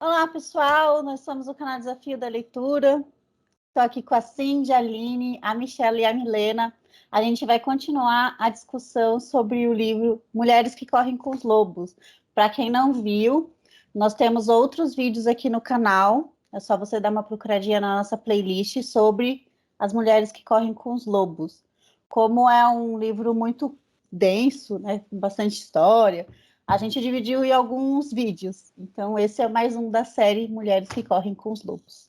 Olá, pessoal! Nós somos o canal Desafio da Leitura. Estou aqui com a Cindy, a Aline, a Michelle e a Milena. A gente vai continuar a discussão sobre o livro Mulheres que Correm com os Lobos. Para quem não viu, nós temos outros vídeos aqui no canal. É só você dar uma procuradinha na nossa playlist sobre as mulheres que correm com os lobos. Como é um livro muito denso, né, com bastante história, a gente dividiu em alguns vídeos. Então, esse é mais um da série Mulheres que Correm com os Lobos.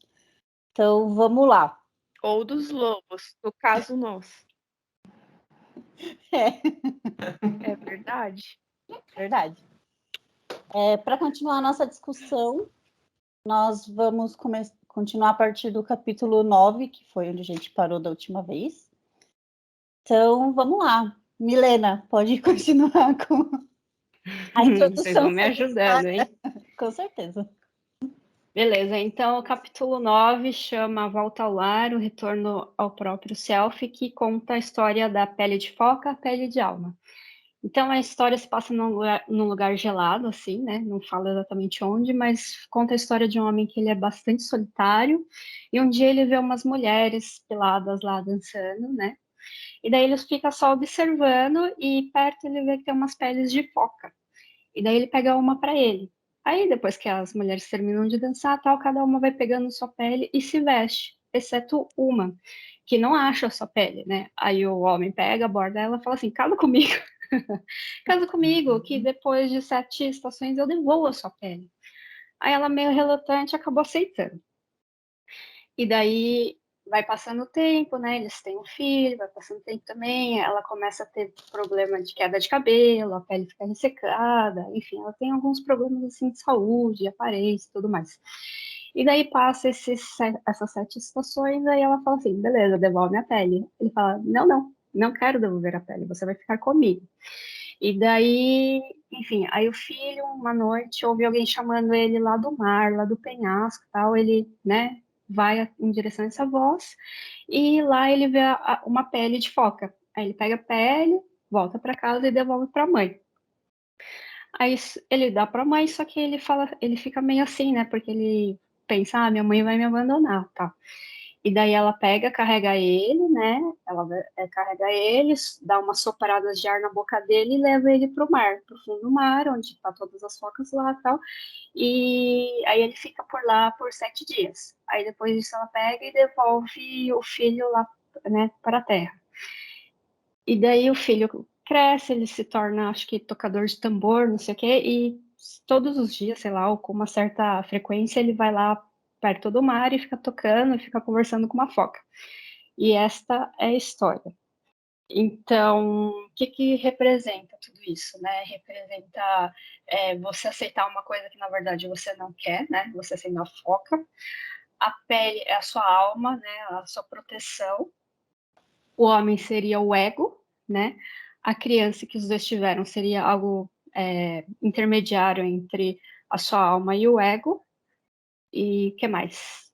Então, vamos lá. Ou dos lobos, no caso nosso. É verdade. verdade. Para continuar a nossa discussão, nós vamos continuar a partir do capítulo 9, que foi onde a gente parou da última vez. Então, vamos lá. Milena, pode continuar com a introdução. Vocês vão me ajudando, hein? Com certeza. Beleza, então o capítulo 9 chama Volta ao Lar, o retorno ao próprio self, que conta a história da pele de foca, a pele de alma. Então a história se passa num lugar gelado, assim, né? Não fala exatamente onde, mas conta a história de um homem que ele é bastante solitário, e um dia ele vê umas mulheres peladas lá dançando, né? E daí ele fica só observando, e perto ele vê que tem umas peles de foca. E daí ele pega uma para ele. Aí, depois que as mulheres terminam de dançar, tal, cada uma vai pegando sua pele e se veste, exceto uma, que não acha a sua pele, né? Aí o homem pega, aborda ela e fala assim: casa comigo, casa comigo, que depois de 7 estações eu devolvo a sua pele. Aí ela, meio relutante, acabou aceitando. E daí vai passando o tempo, né? Eles têm um filho, vai passando o tempo também. Ela começa a ter problema de queda de cabelo, a pele fica ressecada, enfim, ela tem alguns problemas assim de saúde, aparência e tudo mais. E daí passa essas 7 estações, aí ela fala assim: beleza, devolve a pele. Ele fala: não, não, não quero devolver a pele, você vai ficar comigo. E daí, enfim, aí o filho, uma noite, ouve alguém chamando ele lá do mar, lá do penhasco e tal. Ele, né, vai em direção a essa voz, e lá ele vê uma pele de foca. Aí ele pega a pele, volta para casa e devolve para a mãe. Aí ele dá para a mãe, só que ele fala, ele fica meio assim, né? Porque ele pensa: minha mãe vai me abandonar, tá? E daí ela pega, carrega ele, né? Ela carrega ele, dá umas sopradas de ar na boca dele e leva ele pro mar, pro fundo do mar, onde tá todas as focas lá e tal. E aí ele fica por lá por 7 dias. Aí depois disso ela pega e devolve o filho lá, né, para a terra. E daí o filho cresce, ele se torna, acho que, tocador de tambor, não sei o quê, e todos os dias, sei lá, ou com uma certa frequência, ele vai lá perto do mar e fica tocando, e fica conversando com uma foca. E esta é a história. Então, o que representa tudo isso, né? Representa você aceitar uma coisa que, na verdade, você não quer, né? Você sendo a foca. A pele é a sua alma, né? A sua proteção. O homem seria o ego, né? A criança que os dois tiveram seria algo intermediário entre a sua alma e o ego. E o que mais?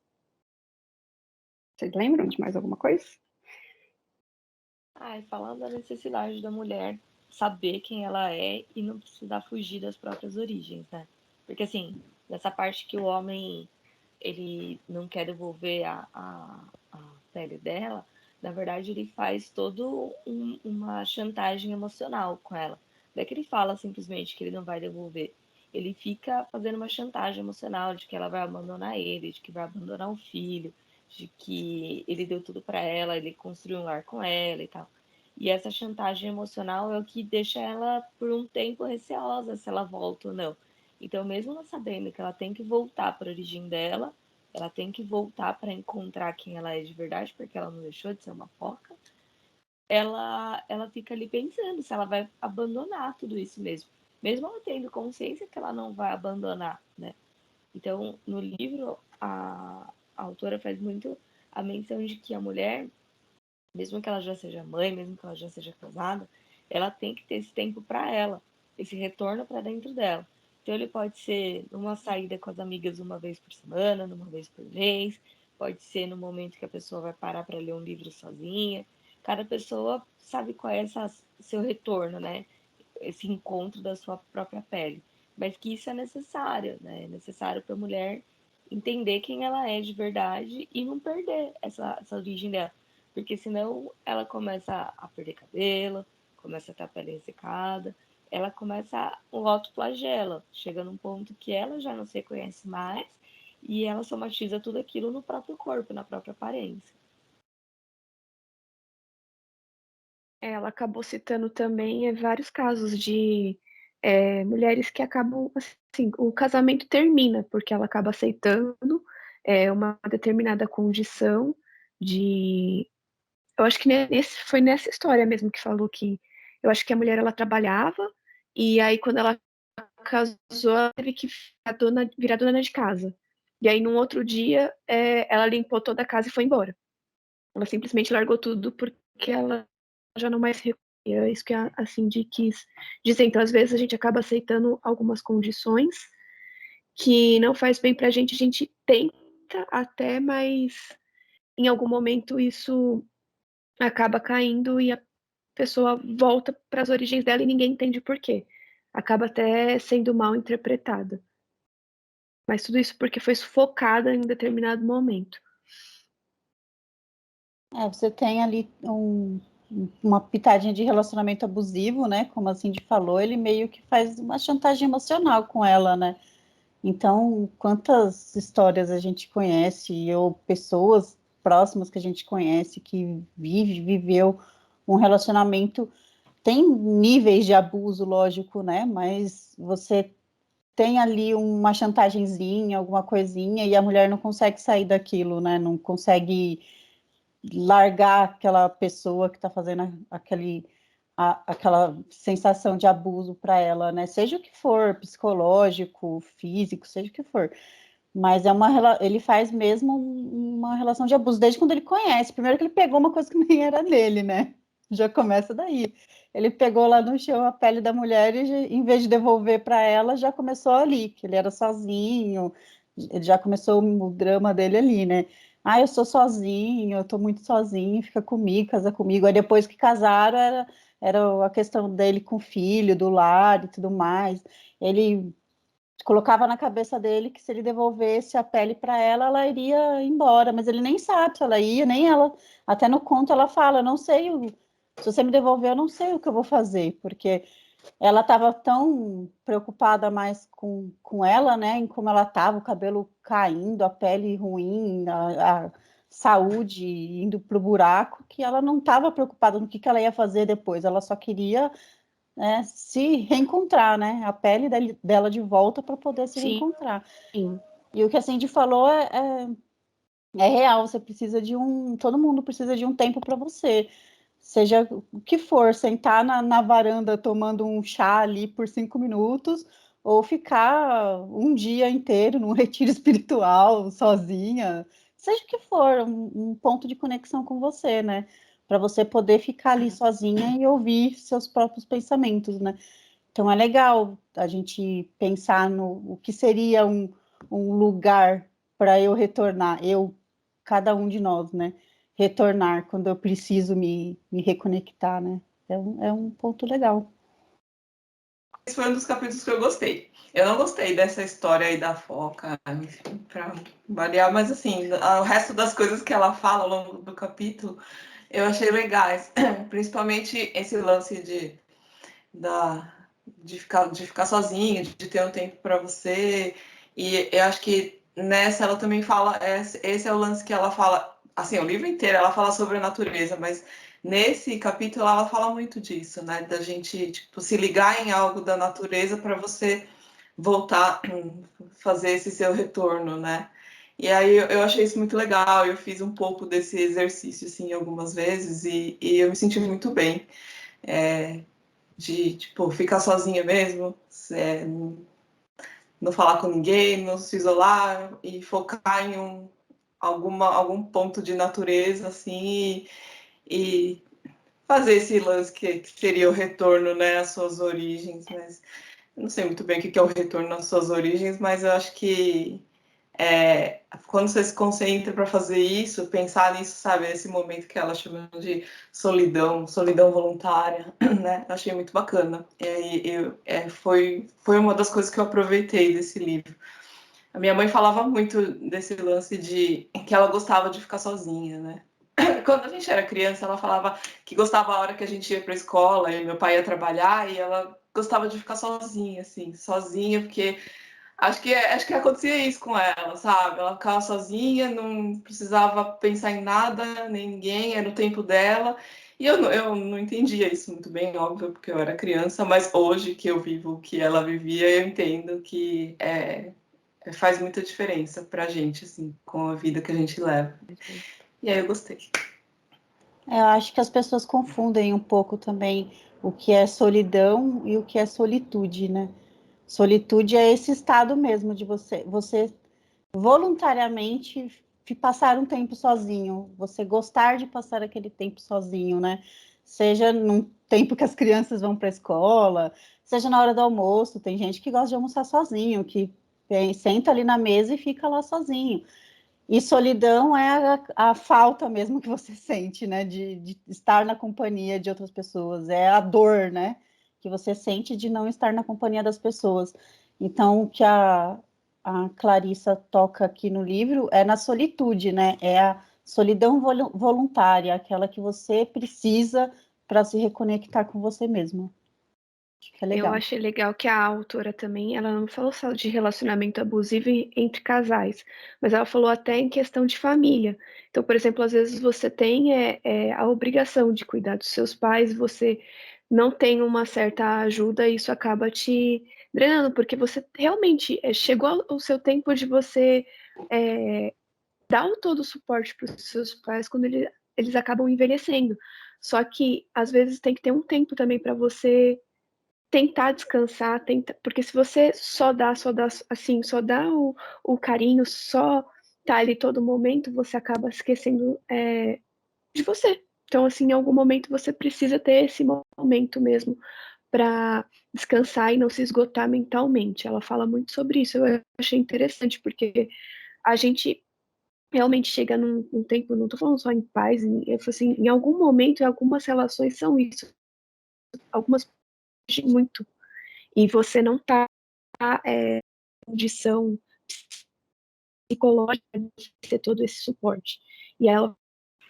Vocês lembram de mais alguma coisa? Falando da necessidade da mulher saber quem ela é e não precisar fugir das próprias origens, né? Porque, assim, nessa parte que o homem, ele não quer devolver a pele dela, na verdade ele faz todo uma chantagem emocional com ela. Não é que ele fala simplesmente que ele não vai devolver. Ele fica fazendo uma chantagem emocional de que ela vai abandonar ele, de que vai abandonar o filho, de que ele deu tudo para ela, ele construiu um lar com ela e tal. E essa chantagem emocional é o que deixa ela por um tempo receosa se ela volta ou não. Então, mesmo ela sabendo que ela tem que voltar para a origem dela, ela tem que voltar para encontrar quem ela é de verdade, porque ela não deixou de ser uma foca, ela fica ali pensando se ela vai abandonar tudo isso mesmo. Mesmo ela tendo consciência que ela não vai abandonar, né? Então, no livro, a autora faz muito a menção de que a mulher, mesmo que ela já seja mãe, mesmo que ela já seja casada, ela tem que ter esse tempo para ela, esse retorno para dentro dela. Então, ele pode ser numa saída com as amigas uma vez por semana, numa vez por mês, pode ser no momento que a pessoa vai parar para ler um livro sozinha. Cada pessoa sabe qual é seu retorno, né? Esse encontro da sua própria pele. mas que isso é necessário, né? É necessário para a mulher entender quem ela é de verdade e não perder essa origem dela. Porque senão ela começa a perder cabelo, começa a ter a pele ressecada, ela começa um autoflagelo, chega num ponto que ela já não se reconhece mais e ela somatiza tudo aquilo no próprio corpo, na própria aparência. Ela acabou citando também vários casos de mulheres que acabam, assim, o casamento termina, porque ela acaba aceitando uma determinada condição de. Eu acho que foi nessa história mesmo que falou que. Eu acho que a mulher ela trabalhava, e aí quando ela casou, ela teve que virar dona de casa. E aí, num outro dia, ela limpou toda a casa e foi embora. Ela simplesmente largou tudo porque ela já não mais reconhecia. É isso que a Cindy quis dizer. Então, às vezes, a gente acaba aceitando algumas condições que não faz bem pra gente. A gente tenta até, mas em algum momento isso acaba caindo e a pessoa volta para as origens dela e ninguém entende por quê. Acaba até sendo mal interpretada. Mas tudo isso porque foi sufocada em um determinado momento. Você tem ali uma pitadinha de relacionamento abusivo, né? Como a Cindy falou, ele meio que faz uma chantagem emocional com ela, né? Então, quantas histórias a gente conhece, ou pessoas próximas que a gente conhece que viveu um relacionamento, tem níveis de abuso, lógico, né? Mas você tem ali uma chantagemzinha, alguma coisinha, e a mulher não consegue sair daquilo, né? Não consegue largar aquela pessoa que está fazendo aquela sensação de abuso para ela, né? Seja o que for, psicológico, físico, seja o que for. Mas ele faz mesmo uma relação de abuso desde quando ele conhece. Primeiro que ele pegou uma coisa que nem era dele, né? Já começa daí. Ele pegou lá no chão a pele da mulher e, em vez de devolver para ela, já começou ali, que ele era sozinho. Ele já começou o drama dele ali, né? Ah, eu sou sozinho, eu tô muito sozinho, fica comigo, casa comigo. Aí depois que casaram, era a questão dele com o filho, do lar e tudo mais. Ele colocava na cabeça dele que se ele devolvesse a pele para ela, ela iria embora, mas ele nem sabe se ela ia, nem ela. Até no conto ela fala, não sei, se você me devolver, eu não sei o que eu vou fazer, porque ela estava tão preocupada mais com ela, né, em como ela estava, o cabelo caindo, a pele ruim, a saúde indo para o buraco, que ela não estava preocupada no que ela ia fazer depois, ela só queria, né, se reencontrar, né, a pele dela de volta para poder se Sim. reencontrar. E o que a Cindy falou é real, você precisa todo mundo precisa de um tempo para você. Seja o que for, sentar na varanda tomando um chá ali por 5 minutos, ou ficar um dia inteiro num retiro espiritual, sozinha, seja o que for, um ponto de conexão com você, né? Para você poder ficar ali sozinha e ouvir seus próprios pensamentos, né? Então é legal a gente pensar no o que seria um lugar para eu retornar, cada um de nós, né? Retornar quando eu preciso me reconectar, né? É um ponto legal. Esse foi um dos capítulos que eu gostei. Eu não gostei dessa história aí da foca, enfim, pra variar, mas assim, o resto das coisas que ela fala ao longo do capítulo, eu achei legais. Principalmente esse lance de ficar sozinha, de ter um tempo para você. E eu acho que nessa ela também fala, esse é o lance que ela fala, assim, o livro inteiro ela fala sobre a natureza, mas nesse capítulo ela fala muito disso, né? Da gente tipo, se ligar em algo da natureza para você voltar, fazer esse seu retorno, né? E aí eu achei isso muito legal, eu fiz um pouco desse exercício, assim, algumas vezes, e eu me senti muito bem. De tipo, ficar sozinha mesmo, não falar com ninguém, não se isolar e focar em algum ponto de natureza, assim, e fazer esse lance que seria o retorno, né, às suas origens, mas eu não sei muito bem o que é o retorno às suas origens, mas eu acho que quando você se concentra para fazer isso, pensar nisso, sabe, esse momento que ela chama de solidão voluntária, né? Eu achei muito bacana. Foi uma das coisas que eu aproveitei desse livro. A minha mãe falava muito desse lance de que ela gostava de ficar sozinha, né? Quando a gente era criança, ela falava que gostava a hora que a gente ia para a escola e meu pai ia trabalhar e ela gostava de ficar sozinha, assim, sozinha, porque acho que acontecia isso com ela, sabe? Ela ficava sozinha, não precisava pensar em nada, nem ninguém, era o tempo dela. E eu não entendia isso muito bem, óbvio, porque eu era criança, mas hoje que eu vivo o que ela vivia, eu entendo que faz muita diferença pra gente, assim, com a vida que a gente leva. E aí eu gostei. Eu acho que as pessoas confundem um pouco também o que é solidão e o que é solitude, né? Solitude é esse estado mesmo de você voluntariamente passar um tempo sozinho, você gostar de passar aquele tempo sozinho, né? Seja num tempo que as crianças vão para a escola, seja na hora do almoço, tem gente que gosta de almoçar sozinho, que senta ali na mesa e fica lá sozinho. E solidão é a falta mesmo que você sente, né? De estar na companhia de outras pessoas. É a dor, né? Que você sente de não estar na companhia das pessoas. Então, o que a Clarissa toca aqui no livro é na solitude, né? É a solidão voluntária, aquela que você precisa para se reconectar com você mesmo. Acho que é Eu legal. achei legal que a autora também, ela não falou só de relacionamento abusivo entre casais, mas ela falou até em questão de família. Então, por exemplo, às vezes você tem a obrigação de cuidar dos seus pais, você não tem uma certa ajuda e isso acaba te drenando, porque você realmente chegou o seu tempo de você dar todo o suporte para os seus pais quando eles acabam envelhecendo. Só que, às vezes, tem que ter um tempo também para você tentar descansar, porque se você só dá assim, só dá o carinho, só tá ali todo momento, você acaba esquecendo de você. Então, assim, em algum momento você precisa ter esse momento mesmo para descansar e não se esgotar mentalmente. Ela fala muito sobre isso. Eu achei interessante, porque a gente realmente chega num tempo, não tô falando só em paz, eu falo assim, em algum momento, em algumas relações são isso. Algumas muito. E você não tá em condição psicológica de ter todo esse suporte. E aí,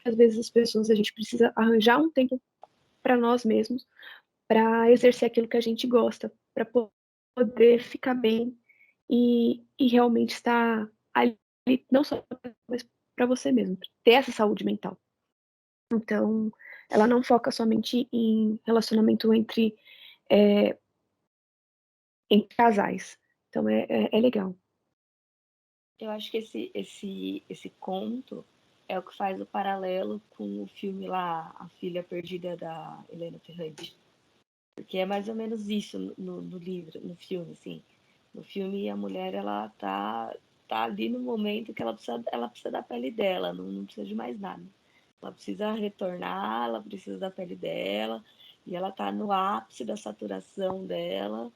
às vezes, as pessoas, a gente precisa arranjar um tempo para nós mesmos, para exercer aquilo que a gente gosta, para poder ficar bem e realmente estar ali, não só para você mesmo, ter essa saúde mental. Então, ela não foca somente em relacionamento entre casais. Então, é legal. Eu acho que esse conto é o que faz o paralelo com o filme lá, A Filha Perdida da Helena Ferrante. Porque é mais ou menos isso no livro, no filme, assim. No filme, a mulher, ela tá ali no momento que ela precisa da pele dela, não precisa de mais nada. Ela precisa retornar, ela precisa da pele dela, e ela tá no ápice da saturação dela,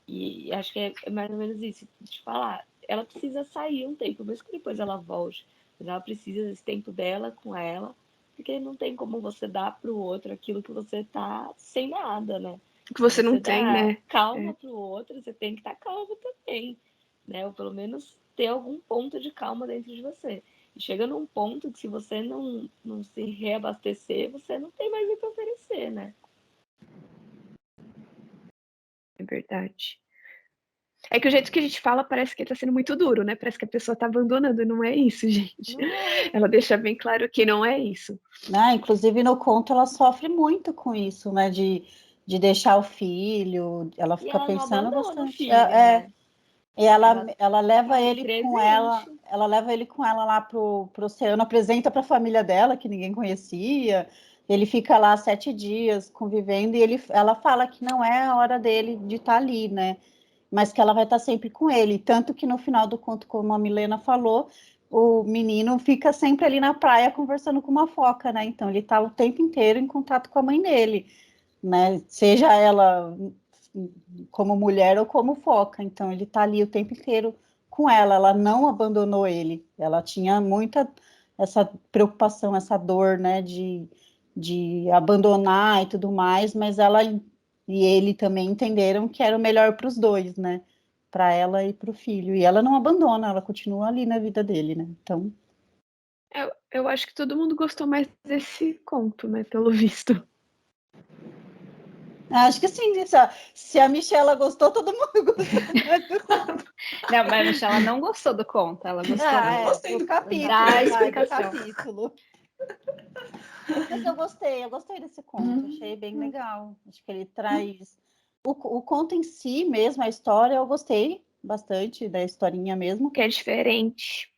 e acho que é mais ou menos isso, de falar. Ela precisa sair um tempo, mesmo que depois ela volte, mas ela precisa desse tempo dela com ela, porque não tem como você dar pro outro aquilo que você tá sem nada, né? Que você não tem, dá né? calma pro outro, você tem que estar calmo também, né? Ou pelo menos ter algum ponto de calma dentro de você. E chega num ponto que se você não se reabastecer, você não tem mais o que oferecer, né? É verdade. É que o jeito que a gente fala parece que tá sendo muito duro, né? Parece que a pessoa tá abandonando. Não é isso, gente. Não é. Ela deixa bem claro que não é isso. Né? Inclusive no conto ela sofre muito com isso, né? De deixar o filho, ela E fica ela não pensando abandona o bastante. filho, né? E Ela ela leva tá ali ele com ela, presente. ela leva ele com ela lá pro oceano, apresenta para a família dela, que ninguém conhecia. Ele fica lá 7 dias convivendo e ela fala que não é a hora dele de estar ali, né? Mas que ela vai estar sempre com ele. Tanto que no final do conto, como a Milena falou, o menino fica sempre ali na praia conversando com uma foca, né? Então ele está o tempo inteiro em contato com a mãe dele, né? Seja ela como mulher ou como foca. Então ele está ali o tempo inteiro com ela não abandonou ele. Ela tinha muita essa preocupação, essa dor, né, de abandonar e tudo mais, mas ela e ele também entenderam que era o melhor para os dois, né, para ela e para o filho. E ela não abandona, ela continua ali na vida dele, né? Então, Eu acho que todo mundo gostou mais desse conto, né? Pelo visto. acho que sim, se a Michela gostou, todo mundo gostou. Não, mas a Michela não gostou do conto, ela gostou não gostei do capítulo, da vai, do explicação. capítulo. Mas eu gostei desse conto, achei bem legal. Acho que ele traz o conto em si mesmo, a história, eu gostei bastante da historinha mesmo. Que é diferente.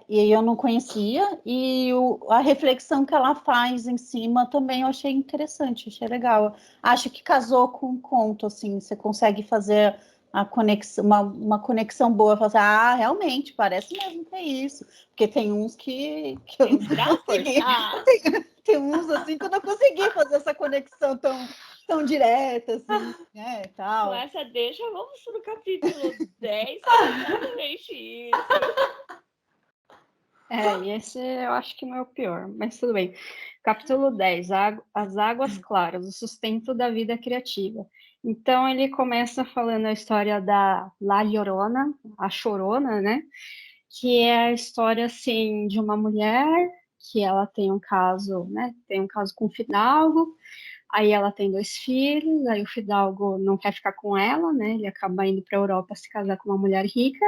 E eu não conhecia, e a reflexão que ela faz em cima também eu achei interessante, achei legal. Acho que casou com o conto, assim, você consegue fazer a conexão, uma conexão boa, falar assim, realmente, parece mesmo que é isso. Porque tem uns que eu Tem não traços. consegui. Tem uns assim que eu não consegui fazer essa conexão tão direta, assim, né, Com tal. essa deixa, vamos pro capítulo 10, que é exatamente isso. E esse eu acho que não é o pior, mas tudo bem. Capítulo 10, as águas claras, o sustento da vida criativa. Então, ele começa falando a história da La Llorona, a Chorona, né? Que é a história, assim, de uma mulher que ela tem um caso, né? Tem um caso com o fidalgo, aí ela tem 2 filhos, aí o fidalgo não quer ficar com ela, né? Ele acaba indo para a Europa se casar com uma mulher rica,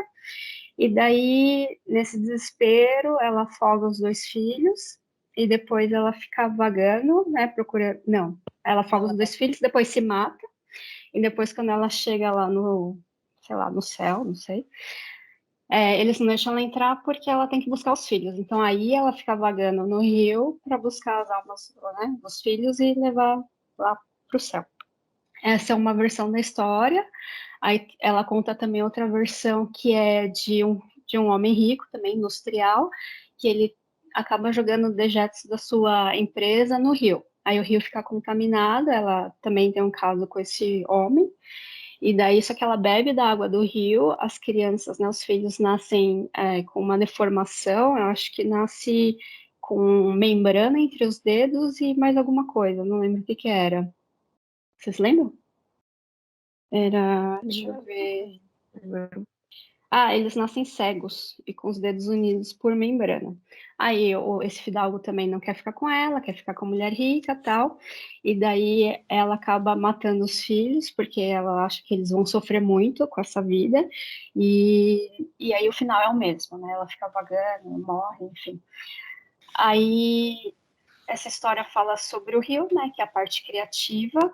e daí, nesse desespero, ela afoga os 2 filhos e depois ela fica vagando, né, procurando... Não, ela afoga os 2 filhos, depois se mata, e depois quando ela chega lá no, sei lá, no céu, não sei, eles não deixam ela entrar porque ela tem que buscar os filhos. Então aí ela fica vagando no rio para buscar as almas, né, dos filhos e levar lá para o céu. Essa é uma versão da história. Aí ela conta também outra versão que é de um homem rico, também industrial, que ele acaba jogando dejetos da sua empresa no rio. Aí o rio fica contaminado, ela também tem um caso com esse homem, e daí só que ela bebe da água do rio, as crianças, né, os filhos nascem com uma deformação, eu acho que nasce com membrana entre os dedos e mais alguma coisa, não lembro o que que era. Vocês lembram? Era, deixa eu ver. Eles nascem cegos e com os dedos unidos por membrana. Aí esse fidalgo também não quer ficar com ela, quer ficar com a mulher rica e tal. E daí ela acaba matando os filhos, porque ela acha que eles vão sofrer muito com essa vida. E aí o final é o mesmo, né? Ela fica vagando, morre, enfim. Aí essa história fala sobre o rio, né? Que é a parte criativa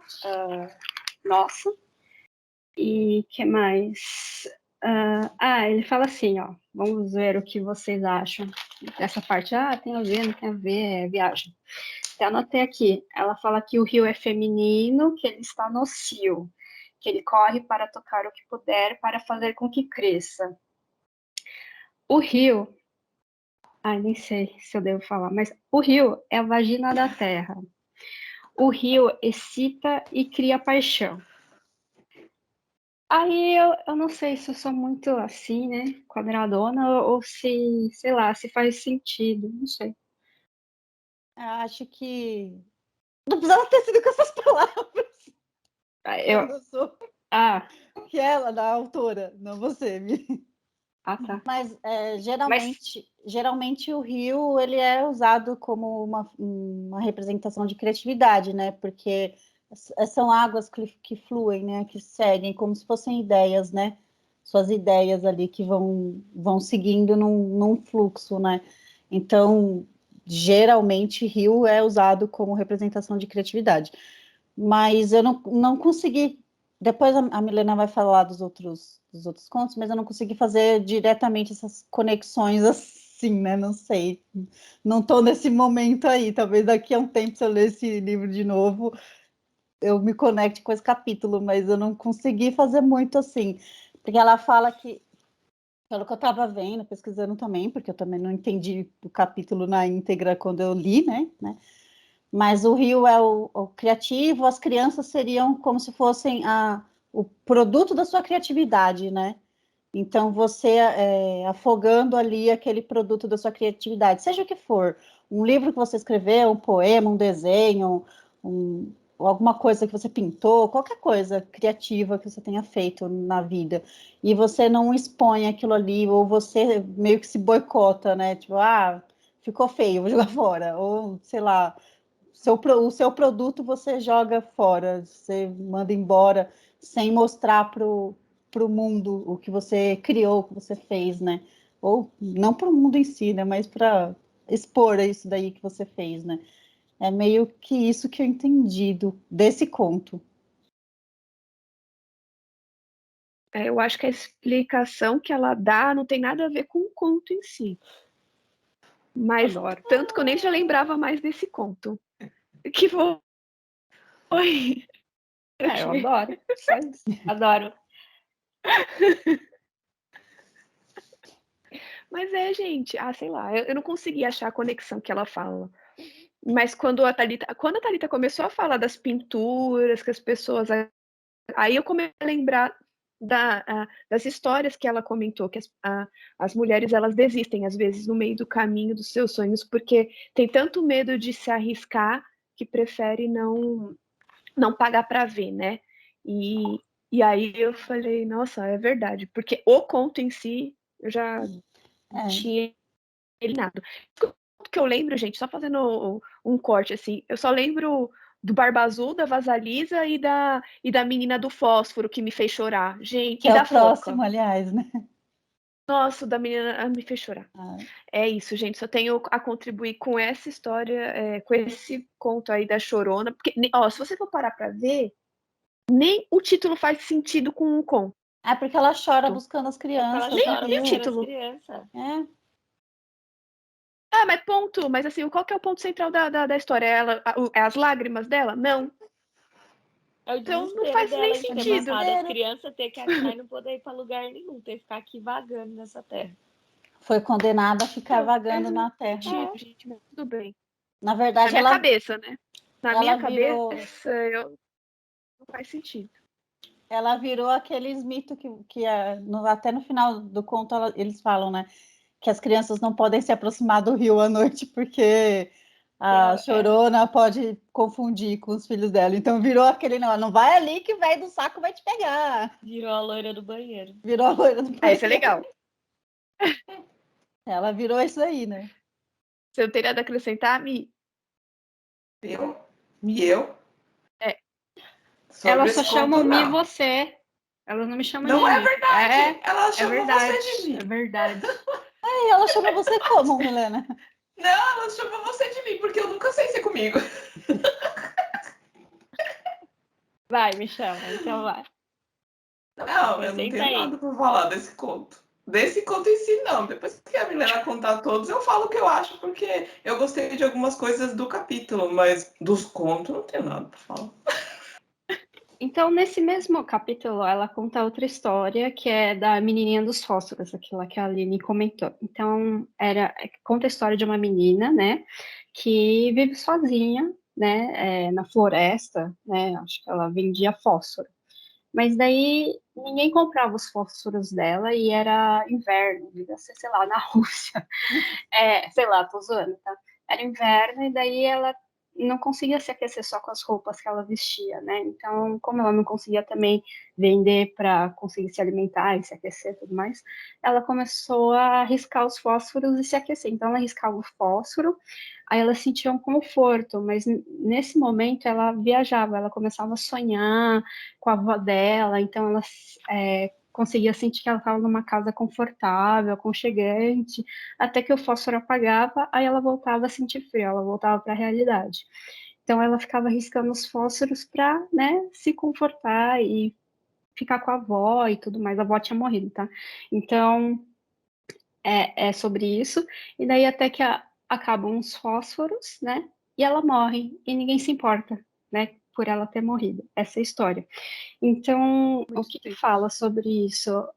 nossa. E que mais? Ele fala assim, ó. Vamos ver o que vocês acham dessa parte. Tem a ver, não tem a ver, é viagem. Até anotei aqui. Ela fala que o rio é feminino, que ele está no cio, que ele corre para tocar o que puder para fazer com que cresça. O rio, nem sei se eu devo falar, mas o rio é a vagina da terra. O rio excita e cria paixão. Aí eu não sei se eu sou muito assim, né? Quadradona, ou se, sei lá, se faz sentido, não sei. Acho que não precisava ter sido com essas palavras. Eu não sou Ah, que ela, da autora, não você. tá. Mas Mas geralmente o rio ele é usado como uma representação de criatividade, né? Porque são águas que fluem, né? Que seguem como se fossem ideias, né? Suas ideias ali que vão seguindo num fluxo, né? Então, geralmente rio é usado como representação de criatividade. Mas eu não consegui. Depois a Milena vai falar dos outros contos, mas eu não consegui fazer diretamente essas conexões assim, né? Não sei. Não estou nesse momento aí. Talvez daqui a um tempo, se eu ler esse livro de novo, eu me conecte com esse capítulo, mas eu não consegui fazer muito assim. Porque ela fala que, pelo que eu estava vendo, pesquisando também, porque eu também não entendi o capítulo na íntegra quando eu li, né? Mas o rio é o criativo, as crianças seriam como se fossem o produto da sua criatividade, né? Então, você afogando ali aquele produto da sua criatividade, seja o que for, um livro que você escreveu, um poema, um desenho, ou alguma coisa que você pintou, qualquer coisa criativa que você tenha feito na vida, e você não expõe aquilo ali, ou você meio que se boicota, né? Tipo, ficou feio, vou jogar fora, ou sei lá, o seu produto você joga fora, você manda embora sem mostrar para o mundo o que você criou, o que você fez, né? Ou não para o mundo em si, né? Mas para expor isso daí que você fez, né? É meio que isso que eu entendi desse conto. Eu acho que a explicação que ela dá não tem nada a ver com o conto em si. Mas Adoro. tanto que eu nem já lembrava mais desse conto. Que foi. Eu adoro. Só isso. Adoro. Mas gente, sei lá, eu não consegui achar a conexão que ela fala. Mas quando a Thalita começou a falar das pinturas, que as pessoas. Aí eu comecei a lembrar das histórias que ela comentou, que as mulheres elas desistem, às vezes, no meio do caminho dos seus sonhos, porque tem tanto medo de se arriscar que prefere não pagar para ver, né? E aí eu falei, nossa, é verdade, porque o conto em si eu já tinha eliminado. O que eu lembro, gente, só fazendo um corte assim, eu só lembro do Barba Azul, da Vasalisa e da menina do fósforo que me fez chorar. Gente, Que e é da o próximo, foca. aliás, né? Nossa, da menina me fez chorar. É isso, gente. Só tenho a contribuir com essa história, com esse conto aí da Chorona. Porque, se você for parar pra ver, nem o título faz sentido com o conto. Porque ela chora buscando as É porque ela crianças no chora Nem o rio. buscando as título. crianças. Mas ponto. Mas assim, qual que é o ponto central da história? É as lágrimas dela? Não. É o Então não desespero faz nem dela de ter sentido. matado as crianças, ter que atirar e não poder ir pra lugar nenhum, ter que ficar aqui vagando nessa terra. Foi condenada a ficar vagando Faz na terra. sentido, gente, mas tudo bem. Na Na verdade, minha cabeça, né? Na ela minha virou, cabeça, não faz sentido. ela virou aqueles mitos que até no final do conto eles falam, né? Que as crianças não podem se aproximar do rio à noite porque a Chorona pode confundir com os filhos dela. Então virou aquele não vai ali que o velho do saco vai te pegar. Virou a loira do banheiro. Virou a loira do banheiro. Isso é legal. Ela virou isso aí, né? Você não tem nada a acrescentar, Mi? Eu? Ela só esse chama conto, o Mi não. você. Ela não me chama Não de é Mi. verdade. Ela É chama verdade. você de mim. É verdade. E ela chama você como, Milena? Não, ela chama você de mim, porque eu nunca sei ser comigo. Vai, me chama. Então vai. Não, eu não tenho nada para falar desse conto. Desse conto em si, não. Depois que a Milena contar todos, eu falo o que eu acho, porque eu gostei de algumas coisas do capítulo, mas dos contos não tenho nada para falar. Então, nesse mesmo capítulo, ela conta outra história, que é da menininha dos fósforos, aquela que a Aline comentou. Então, conta a história de uma menina, né, que vive sozinha, né, na floresta, né, acho que ela vendia fósforo. Mas daí ninguém comprava os fósforos dela e era inverno, devia ser, sei lá, na Rússia. Sei lá, tô zoando, tá? Era inverno e daí ela não conseguia se aquecer só com as roupas que ela vestia, né? Então, como ela não conseguia também vender para conseguir se alimentar e se aquecer e tudo mais, ela começou a riscar os fósforos e se aquecer. Então, ela riscava o fósforo, aí ela sentia um conforto, mas nesse momento ela viajava, ela começava a sonhar com a avó dela, então ela conseguia sentir que ela estava numa casa confortável, aconchegante, até que o fósforo apagava, aí ela voltava a sentir frio, ela voltava para a realidade. Então ela ficava riscando os fósforos para, né, se confortar e ficar com a avó e tudo mais. A avó tinha morrido, tá? Então é sobre isso. E daí até que acabam os fósforos, né? E ela morre e ninguém se importa, né? Por ela ter morrido. Essa é a história. Então, o que fala sobre isso?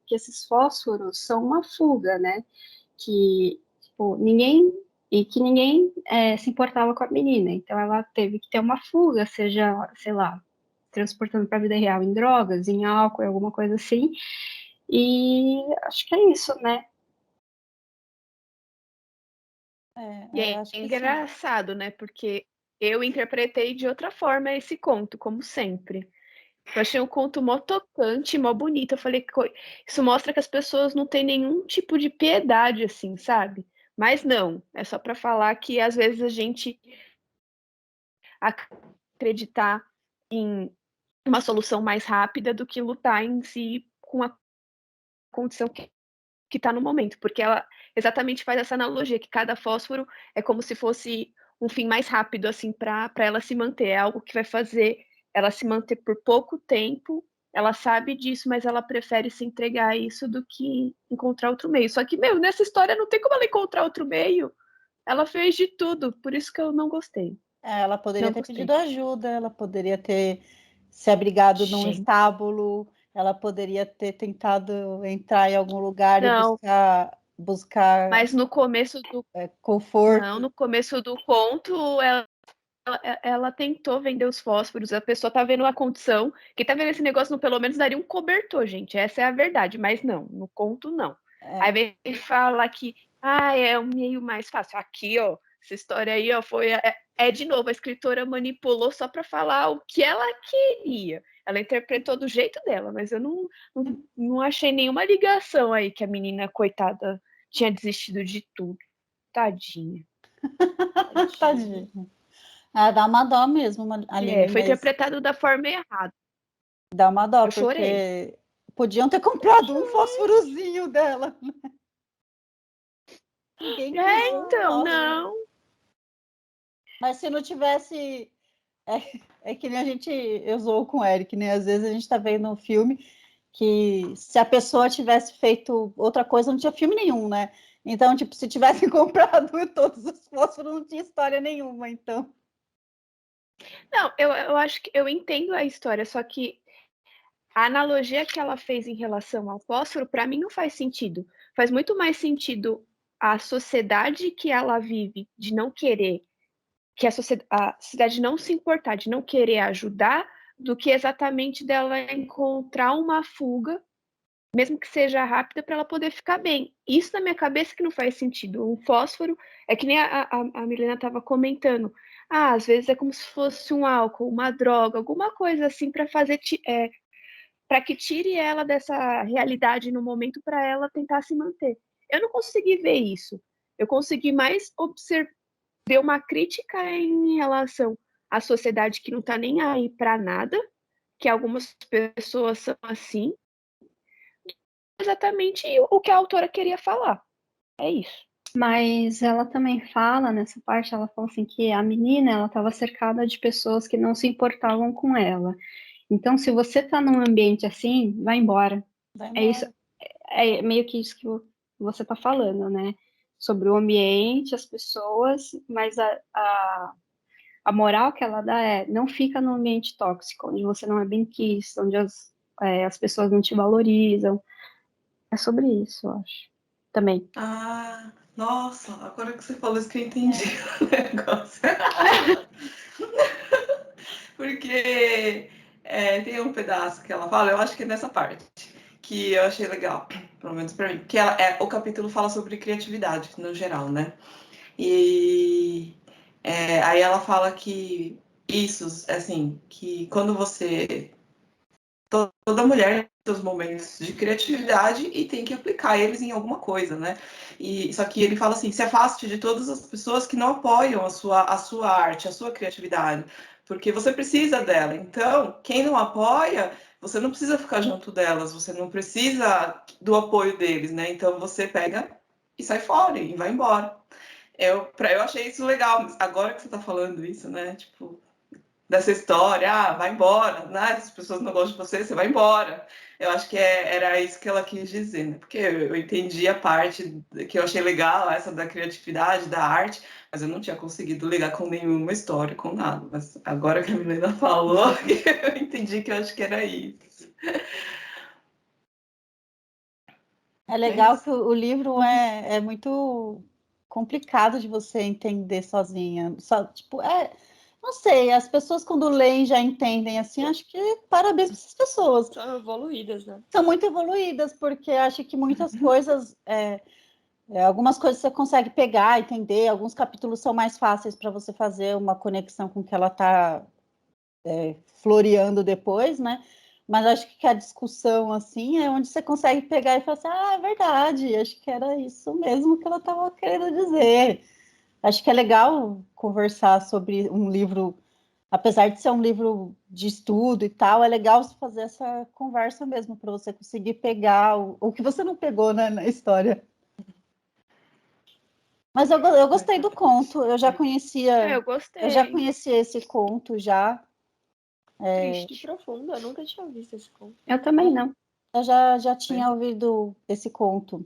Que esses fósforos são uma fuga, né? Que tipo, ninguém se importava com a menina. Então, ela teve que ter uma fuga, seja, sei lá, transportando para a vida real em drogas, em álcool, alguma coisa assim. E acho que é isso, né? E eu é acho que sim. engraçado, né? Porque eu interpretei de outra forma esse conto, como sempre. Eu achei um conto mó tocante, mó bonito. Eu falei, isso mostra que as pessoas não têm nenhum tipo de piedade, assim, sabe? Mas não, é só para falar que às vezes a gente acreditar em uma solução mais rápida do que lutar em si com a condição que está no momento, porque ela exatamente faz essa analogia, que cada fósforo é como se fosse um fim mais rápido, assim, para ela se manter, é algo que vai fazer ela se manter por pouco tempo, ela sabe disso, mas ela prefere se entregar a isso do que encontrar outro meio. Só que, meu, nessa história não tem como ela encontrar outro meio, ela fez de tudo, por isso que eu não gostei. Ela poderia Não ter gostei. pedido ajuda, ela poderia ter se abrigado num Gente. estábulo, ela poderia ter tentado entrar em algum lugar e Não, buscar mas no começo do conforto. Não, no começo do conto, ela tentou vender os fósforos, a pessoa tá vendo a condição, quem tá vendo esse negócio não pelo menos daria um cobertor, gente, essa é a verdade, mas não, no conto não. Aí vem falar que, é um meio mais fácil. Aqui, ó, essa história aí, ó, de novo, a escritora manipulou só para falar o que ela queria. Ela interpretou do jeito dela, mas eu não achei nenhuma ligação aí que a menina, coitada, tinha desistido de tudo. Tadinha. Tadinha. Dá uma dó mesmo, Aline, Foi mas interpretado da forma errada. dá uma dó, Eu chorei. porque podiam ter comprado um fósforozinho dela. Ninguém queria um Então, fósforo. não. Mas se não tivesse. É que nem eu zoo com o Eric, né? Às vezes a gente tá vendo um filme que se a pessoa tivesse feito outra coisa, não tinha filme nenhum, né? Então, tipo, se tivesse comprado todos os fósforos, não tinha história nenhuma, então. Não, eu acho que eu entendo a história, só que a analogia que ela fez em relação ao fósforo, para mim, não faz sentido. Faz muito mais sentido a sociedade que ela vive de não querer, que a sociedade não se importar, de não querer ajudar, do que exatamente dela encontrar uma fuga, mesmo que seja rápida, para ela poder ficar bem. Isso na minha cabeça que não faz sentido. O fósforo é que nem a Milena estava comentando. Às vezes é como se fosse um álcool, uma droga, alguma coisa assim para fazer para que tire ela dessa realidade no momento para ela tentar se manter. Eu não consegui ver isso. Eu consegui mais ver uma crítica em relação à sociedade que não está nem aí para nada, que algumas pessoas são assim, exatamente o que a autora queria falar. É isso. Mas ela também fala, nessa parte, ela fala assim que a menina, ela estava cercada de pessoas que não se importavam com ela. Então, se você está num ambiente assim, vai embora. Vai É isso, embora. é meio que isso que você está falando, né? Sobre o ambiente, as pessoas, mas a moral que ela dá é não fica num ambiente tóxico, onde você não é bem quisto, onde as pessoas não te valorizam. É sobre isso, eu acho. Também. Nossa, agora que você falou isso que eu entendi o negócio. Porque tem um pedaço que ela fala, eu acho que é nessa parte, que eu achei legal, pelo menos pra mim, que o capítulo fala sobre criatividade, no geral, né? E aí ela fala que isso, assim, que quando você... Toda mulher tem seus momentos de criatividade e tem que aplicar eles em alguma coisa, né? Só que ele fala assim, se afaste de todas as pessoas que não apoiam a sua arte, a sua criatividade, porque você precisa dela. Então, quem não apoia, você não precisa ficar junto delas, você não precisa do apoio deles, né? Então, você pega e sai fora e vai embora. Eu achei isso legal, agora que você tá falando isso, né? Tipo, dessa história, vai embora, né? Se as pessoas não gostam de você, você vai embora. Eu acho que era isso que ela quis dizer, né? Porque eu entendi a parte que eu achei legal, essa da criatividade, da arte, mas eu não tinha conseguido ligar com nenhuma história, com nada. Mas agora que a Milena falou, eu entendi que eu acho que era isso. É legal que o livro é muito complicado de você entender sozinha. Só, tipo, Não sei, as pessoas quando leem já entendem, assim, acho que parabéns para essas pessoas. São evoluídas, né? São muito evoluídas, porque acho que muitas coisas, algumas coisas você consegue pegar, entender, alguns capítulos são mais fáceis para você fazer uma conexão com o que ela está floreando depois, né? Mas acho que a discussão, assim, é onde você consegue pegar e falar assim, é verdade, acho que era isso mesmo que ela estava querendo dizer. Acho que é legal conversar sobre um livro, apesar de ser um livro de estudo e tal, é legal você fazer essa conversa mesmo, para você conseguir pegar o que você não pegou, né, na história. Mas eu gostei do conto, eu já conhecia, Eu gostei. eu já conhecia esse conto já. Triste e profundo, eu nunca tinha visto esse conto. Eu também não. Eu já tinha ouvido esse conto.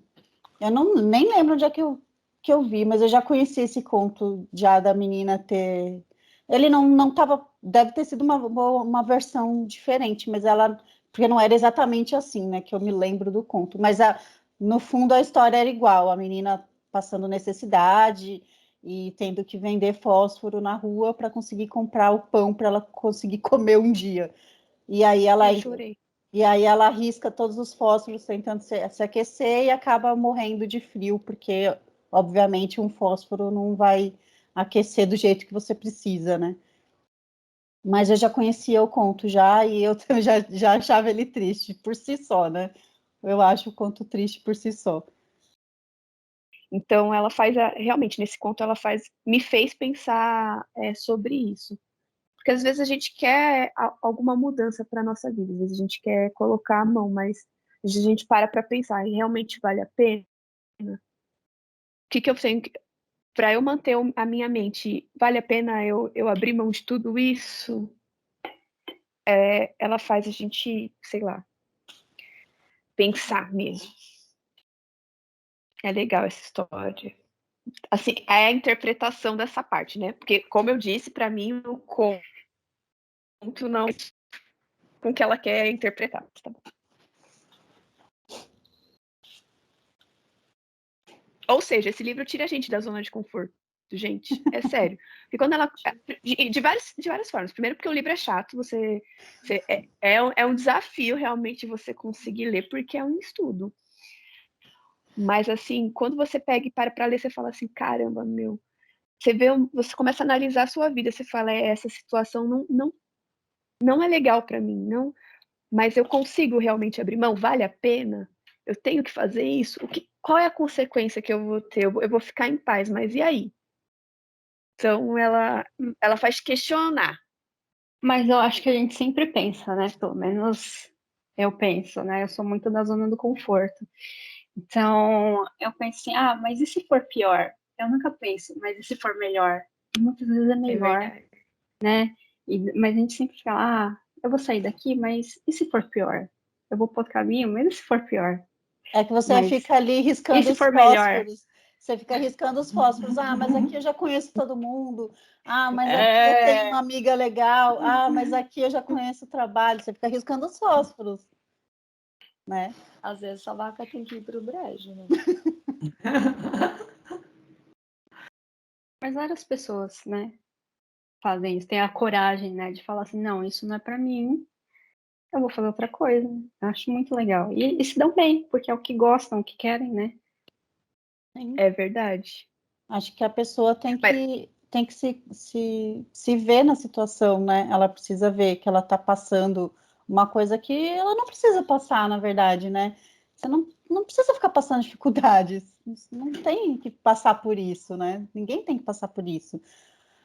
Eu nem lembro onde é que eu vi, mas eu já conheci esse conto já da menina ter. Ele não tava. Deve ter sido uma versão diferente, mas ela. Porque não era exatamente assim, né? Que eu me lembro do conto. Mas no fundo a história era igual, a menina passando necessidade e tendo que vender fósforo na rua para conseguir comprar o pão para ela conseguir comer um dia. E aí ela. Eu chorei. E aí ela arrisca todos os fósforos tentando se aquecer e acaba morrendo de frio, porque, obviamente, um fósforo não vai aquecer do jeito que você precisa, né? Mas eu já conhecia o conto já e eu já achava ele triste por si só, né? Eu acho o conto triste por si só. Então ela faz realmente nesse conto me fez pensar sobre isso. Porque às vezes a gente quer alguma mudança para nossa vida, às vezes a gente quer colocar a mão, mas às vezes a gente para pensar, e realmente vale a pena? O que eu tenho para eu manter a minha mente, vale a pena eu abrir mão de tudo isso? Ela faz a gente, sei lá, pensar mesmo. É legal essa história. Assim, é a interpretação dessa parte, né? Porque, como eu disse, para mim, o conto não com o que ela quer interpretar. Tá bom. Ou seja, esse livro tira a gente da zona de conforto, gente. É sério. Porque quando ela. De várias formas. Primeiro, porque o livro é chato, é um desafio realmente você conseguir ler, porque é um estudo. Mas, assim, quando você pega e para ler, você fala assim: caramba, meu. Você começa a analisar a sua vida, você fala: essa situação não é legal para mim, não. Mas eu consigo realmente abrir mão? Vale a pena? Eu tenho que fazer isso? Qual é a consequência que eu vou ter? Eu vou ficar em paz, mas e aí? Então, ela faz questionar. Mas eu acho que a gente sempre pensa, né? Pelo menos eu penso, né? Eu sou muito da zona do conforto. Então, eu penso assim, mas e se for pior? Eu nunca penso, mas e se for melhor? E muitas vezes é melhor, né? Mas a gente sempre fala, eu vou sair daqui, mas e se for pior? Eu vou para outro caminho, mas e se for pior? É que você Mas fica ali e riscando se os for melhor? fósforos. Você fica riscando os fósforos. Mas aqui eu já conheço todo mundo. Mas aqui eu tenho uma amiga legal. Mas aqui eu já conheço o trabalho. Você fica riscando os fósforos, né? Às vezes a vaca tem que ir pro brejo, né? Mas várias pessoas, né, fazem isso, têm a coragem, né, de falar assim, não, isso não é para mim, eu vou fazer outra coisa. Eu acho muito legal. E se dão bem, porque é o que gostam, o que querem, né? Sim. É verdade. Acho que a pessoa tem Mas, que se ver na situação, né? Ela precisa ver que ela está passando uma coisa que ela não precisa passar, na verdade, né? Você não precisa ficar passando dificuldades. Não tem que passar por isso, né? Ninguém tem que passar por isso.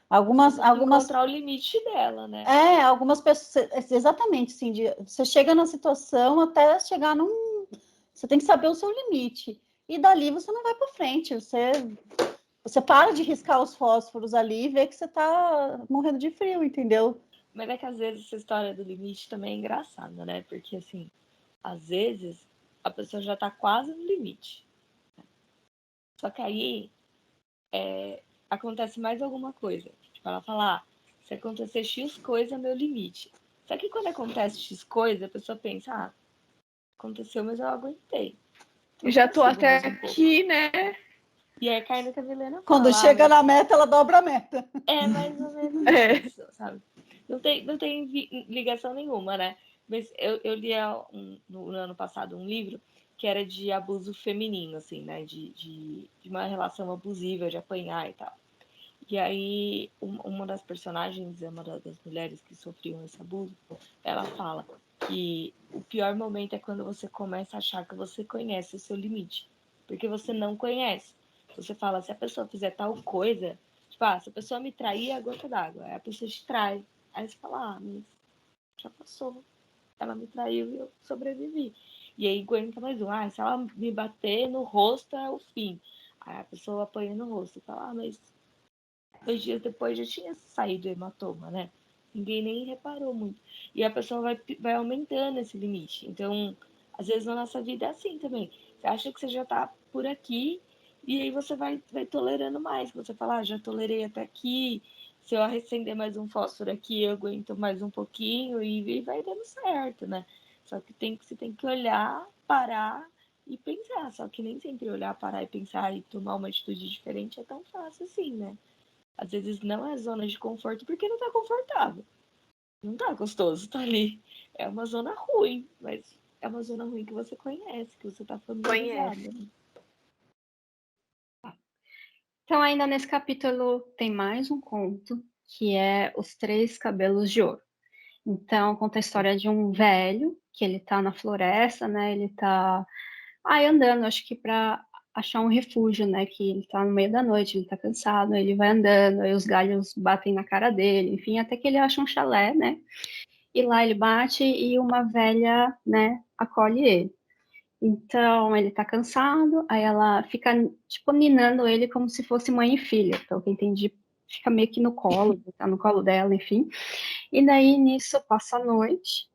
Algumas Encontrar o limite dela, né? algumas pessoas, exatamente, sim, você chega na situação até chegar você tem que saber o seu limite. E dali você não vai para frente, você para de riscar os fósforos ali e vê que você está morrendo de frio, entendeu? Mas é que às vezes essa história do limite também é engraçada, né? Porque assim, às vezes a pessoa já tá quase no limite. Só que aí acontece mais alguma coisa. Tipo, ela fala, se acontecer X coisa, é meu limite. Só que quando acontece X coisa, a pessoa pensa, aconteceu, mas eu aguentei. Então, já tô consigo até mais um pouco. aqui, né? E a Carmen Cavilena Quando fala, chega na meta, ela dobra a meta. é mais ou menos É. isso, sabe? Não tem ligação nenhuma, né? Mas eu li no ano passado um livro que era de abuso feminino, assim, né? De uma relação abusiva, de apanhar e tal. E aí, uma das personagens, uma das mulheres que sofriam esse abuso, ela fala que o pior momento é quando você começa a achar que você conhece o seu limite. Porque você não conhece. Você fala, se a pessoa fizer tal coisa, tipo, se a pessoa me trair, é a gota d'água. Aí a pessoa te trai. Aí você fala, mas já passou. Ela me traiu e eu sobrevivi. E aí aguenta mais um. Se ela me bater no rosto, é o fim. Aí a pessoa apanha no rosto e fala, mas 2 dias depois já tinha saído o hematoma, né? Ninguém nem reparou muito. E a pessoa vai aumentando esse limite. Então, às vezes na nossa vida é assim também. Você acha que você já tá por aqui e aí você vai tolerando mais. Você fala, já tolerei até aqui. Se eu acender mais um fósforo aqui, eu aguento mais um pouquinho e vai dando certo, né? Só que você tem que olhar, parar e pensar. Só que nem sempre olhar, parar e pensar e tomar uma atitude diferente é tão fácil assim, né? Às vezes não é zona de conforto porque não tá confortável. Não tá gostoso, tá ali. É uma zona ruim, mas é uma zona ruim que você conhece, que você tá familiarizado. Né? Então, ainda nesse capítulo, tem mais um conto, que é Os Três Cabelos de Ouro. Então, conta a história de um velho, que ele tá na floresta, né? Ele tá andando, acho que para achar um refúgio, né? Que ele tá no meio da noite, ele tá cansado, ele vai andando, aí os galhos batem na cara dele, enfim, até que ele acha um chalé, né? E lá ele bate e uma velha, né, acolhe ele. Então, ele tá cansado, aí ela fica, tipo, ninando ele como se fosse mãe e filha. Então, quem entendi, fica meio que no colo, tá no colo dela, enfim. E daí, nisso, passa a noite,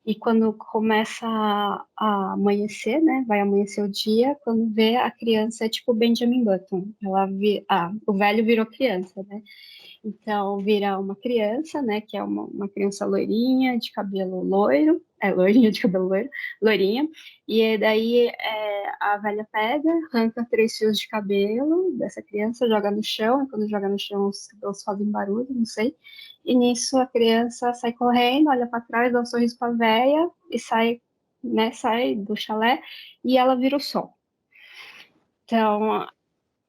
e quando começa a amanhecer, né, vai amanhecer o dia, quando vê a criança é tipo Benjamin Button. O velho virou criança, né? Então, vira uma criança, né, que é uma criança loirinha, de cabelo loiro, loirinha de cabelo loiro, loirinha, e daí a velha pega, arranca 3 fios de cabelo dessa criança, joga no chão, e quando joga no chão os cabelos fazem barulho, não sei, e nisso a criança sai correndo, olha para trás, dá um sorriso para a velha, e sai, né, sai do chalé, e ela vira o sol. Então,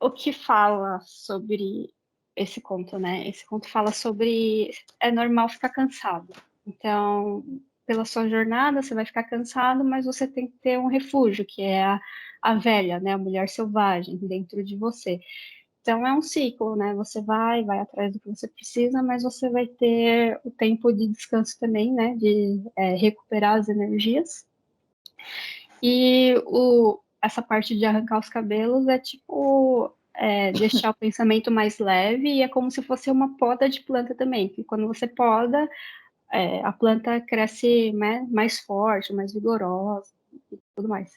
o que fala sobre esse conto, né? Esse conto fala sobre é normal ficar cansado. Então, pela sua jornada, você vai ficar cansado, mas você tem que ter um refúgio, que é a velha, né? A mulher selvagem dentro de você. Então, é um ciclo, né? Você vai atrás do que você precisa, mas você vai ter o tempo de descanso também, né? De recuperar as energias. E essa parte de arrancar os cabelos é tipo deixar o pensamento mais leve e é como se fosse uma poda de planta também, que quando você poda, a planta cresce, né, mais forte, mais vigorosa e tudo mais.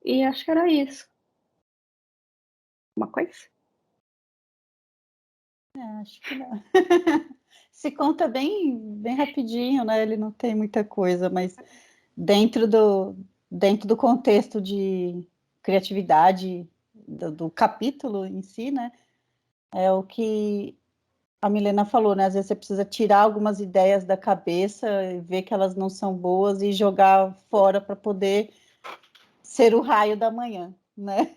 E acho que era isso. Uma coisa? Acho que não. Esse conto é bem rapidinho, né? Ele não tem muita coisa, mas dentro do contexto de criatividade do capítulo em si, né? É o que a Milena falou, né? Às vezes você precisa tirar algumas ideias da cabeça e ver que elas não são boas e jogar fora para poder ser o raio da manhã, né?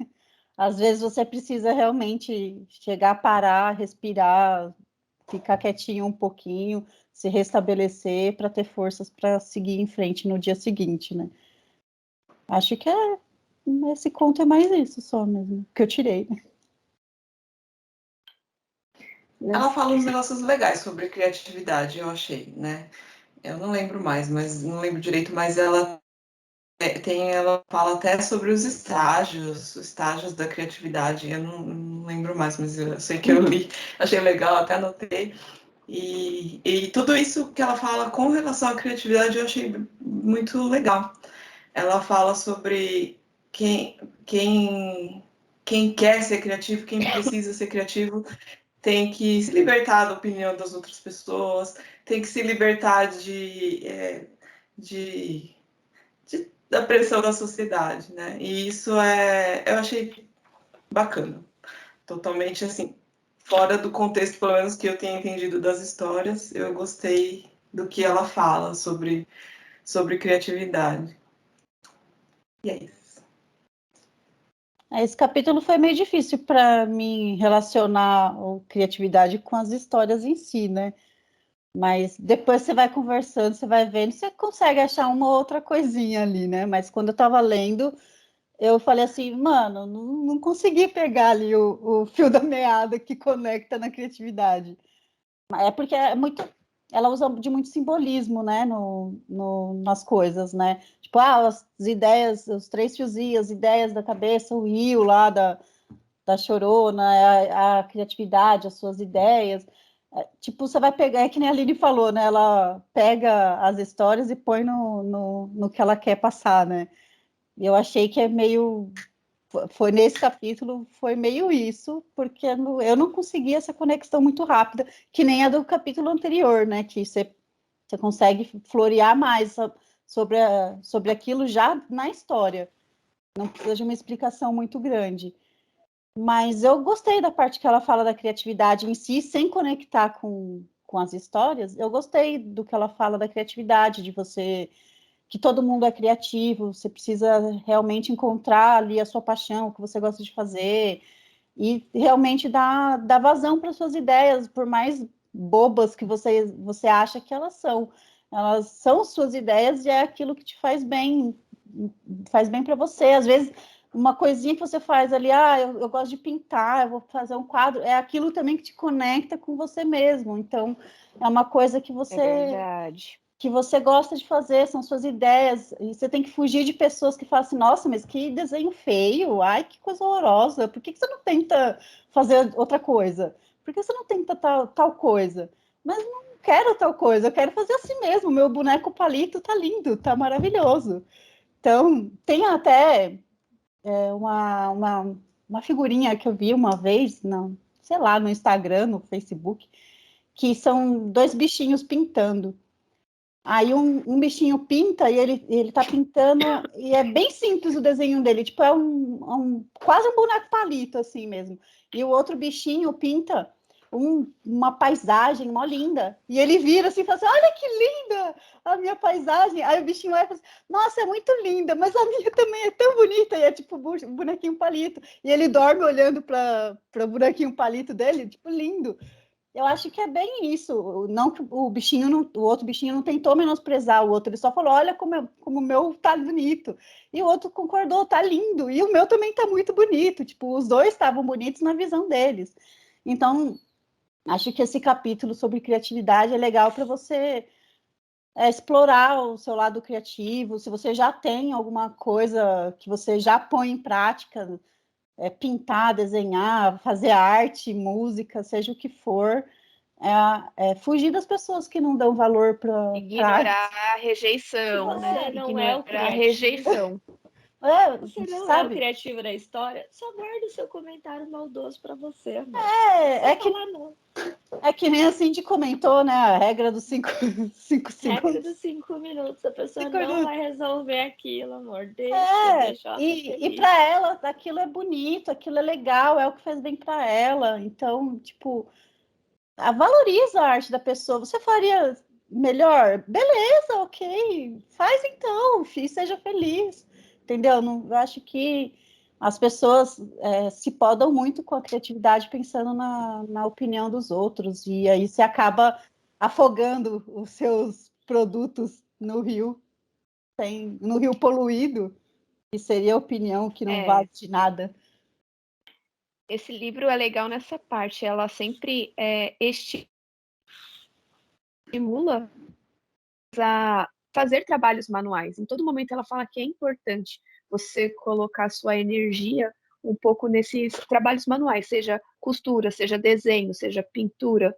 Às vezes você precisa realmente chegar, parar, respirar, ficar quietinho um pouquinho, se restabelecer para ter forças para seguir em frente no dia seguinte, né? Acho que esse conto é mais isso só mesmo, que eu tirei, né? Ela fala uns negócios legais sobre criatividade, eu achei, né? Eu não lembro mais, mas não lembro direito, mas ela fala até sobre os estágios da criatividade. Eu não lembro mais, mas eu sei que eu li, achei legal, até anotei. E tudo isso que ela fala com relação à criatividade eu achei muito legal. Ela fala sobre quem quer ser criativo, quem precisa ser criativo, tem que se libertar da opinião das outras pessoas, tem que se libertar da pressão da sociedade, né? E isso eu achei bacana. totalmente assim, fora do contexto, pelo menos que eu tenha entendido das histórias, eu gostei do que ela fala sobre criatividade. E é isso. Esse capítulo foi meio difícil para mim relacionar a criatividade com as histórias em si, né? Mas depois você vai conversando, você vai vendo, você consegue achar uma outra coisinha ali, né? Mas quando eu estava lendo, eu falei assim, mano, não consegui pegar ali o fio da meada que conecta na criatividade. É porque é muito, ela usa de muito simbolismo, né, nas coisas, né? Tipo, as ideias, os 3 fiozinhos, as ideias da cabeça, o rio lá da chorona, a criatividade, as suas ideias. Tipo, você vai pegar, é que nem a Aline falou, né? Ela pega as histórias e põe no que ela quer passar, né? E eu achei que é meio. Foi nesse capítulo, foi meio isso, porque eu não consegui essa conexão muito rápida, que nem a do capítulo anterior, né? Que você consegue florear mais sobre aquilo já na história. Não precisa de uma explicação muito grande. Mas eu gostei da parte que ela fala da criatividade em si, sem conectar com as histórias. Eu gostei do que ela fala da criatividade, de você, que todo mundo é criativo, você precisa realmente encontrar ali a sua paixão, o que você gosta de fazer, e realmente dar vazão para suas ideias, por mais bobas que você acha que elas são. Elas são suas ideias e é aquilo que te faz bem para você. Às vezes, uma coisinha que você faz ali, eu gosto de pintar, eu vou fazer um quadro, é aquilo também que te conecta com você mesmo. Então, é uma coisa que É verdade. você gosta de fazer, são suas ideias, e você tem que fugir de pessoas que falam assim, nossa, mas que desenho feio, ai, que coisa horrorosa, por que você não tenta fazer outra coisa? Por que você não tenta tal coisa? Mas não quero tal coisa, eu quero fazer assim mesmo, meu boneco palito tá lindo, tá maravilhoso. Então, tem até uma figurinha que eu vi uma vez, sei lá, no Instagram, no Facebook, que são 2 bichinhos pintando. Aí um bichinho pinta e ele tá pintando, e é bem simples o desenho dele, tipo, quase um boneco palito, assim mesmo. E o outro bichinho pinta uma paisagem mó linda. E ele vira assim e fala assim: olha que linda a minha paisagem. Aí o bichinho vai e fala assim: nossa, é muito linda, mas a minha também é tão bonita. E é tipo um bonequinho palito. E ele dorme olhando para o bonequinho palito dele, tipo, lindo. Eu acho que é bem isso. Não que o outro bichinho não tentou menosprezar o outro, ele só falou: olha como o meu tá bonito. E o outro concordou, tá lindo. E o meu também tá muito bonito. Tipo, os dois estavam bonitos na visão deles. Então, acho que esse capítulo sobre criatividade é legal para você explorar o seu lado criativo. Se você já tem alguma coisa que você já põe em prática, pintar, desenhar, fazer arte, música, seja o que for, fugir das pessoas que não dão valor para Ignorar a Se rejeição, né? você não é o Ignorar a criativo, rejeição. você não é o sabe? criativo da história, só guarda o seu comentário maldoso pra você, amor. É que, Falar não. é que nem a Cindy comentou, né? A regra dos 5 Regra segundos. dos 5 minutos, a pessoa 5 não minutos. vai resolver aquilo, amor. Deixa ela ser E feliz. para ela, aquilo é bonito, aquilo é legal, é o que faz bem para ela. Então, tipo, valoriza a arte da pessoa. Você faria melhor? Beleza, ok. Faz então, seja feliz. Entendeu? Não, eu acho que as pessoas se podam muito com a criatividade pensando na opinião dos outros. E aí você acaba afogando os seus produtos no rio, no rio poluído, que seria a opinião que não vale É, de nada. esse livro é legal nessa parte. Ela sempre estimula a fazer trabalhos manuais. Em todo momento ela fala que é importante você colocar sua energia um pouco nesses trabalhos manuais, seja costura, seja desenho, seja pintura,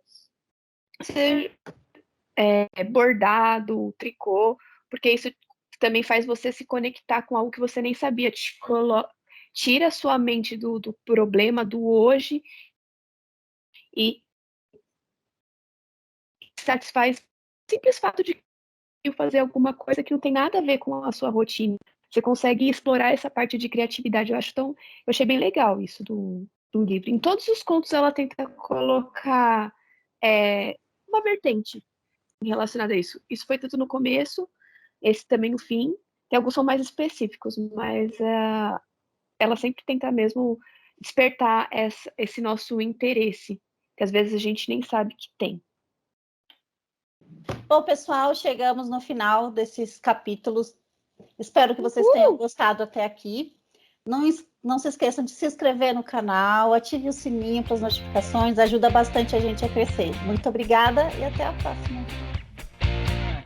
seja bordado, tricô, porque isso também faz você se conectar com algo que você nem sabia. Tira a sua mente do problema do hoje e satisfaz o simples fato de fazer alguma coisa que não tem nada a ver com a sua rotina. Você consegue explorar essa parte de criatividade. Eu achei bem legal isso no livro. Em todos os contos ela tenta colocar uma vertente relacionada a isso. Isso foi tanto no começo, esse também no fim. Tem alguns são mais específicos, mas ela sempre tenta mesmo despertar esse nosso interesse, que às vezes a gente nem sabe que tem. Bom, pessoal, chegamos no final desses capítulos. Espero que vocês tenham gostado até aqui. Não se esqueçam de se inscrever no canal, ative o sininho para as notificações, ajuda bastante a gente a crescer. Muito obrigada e até a próxima.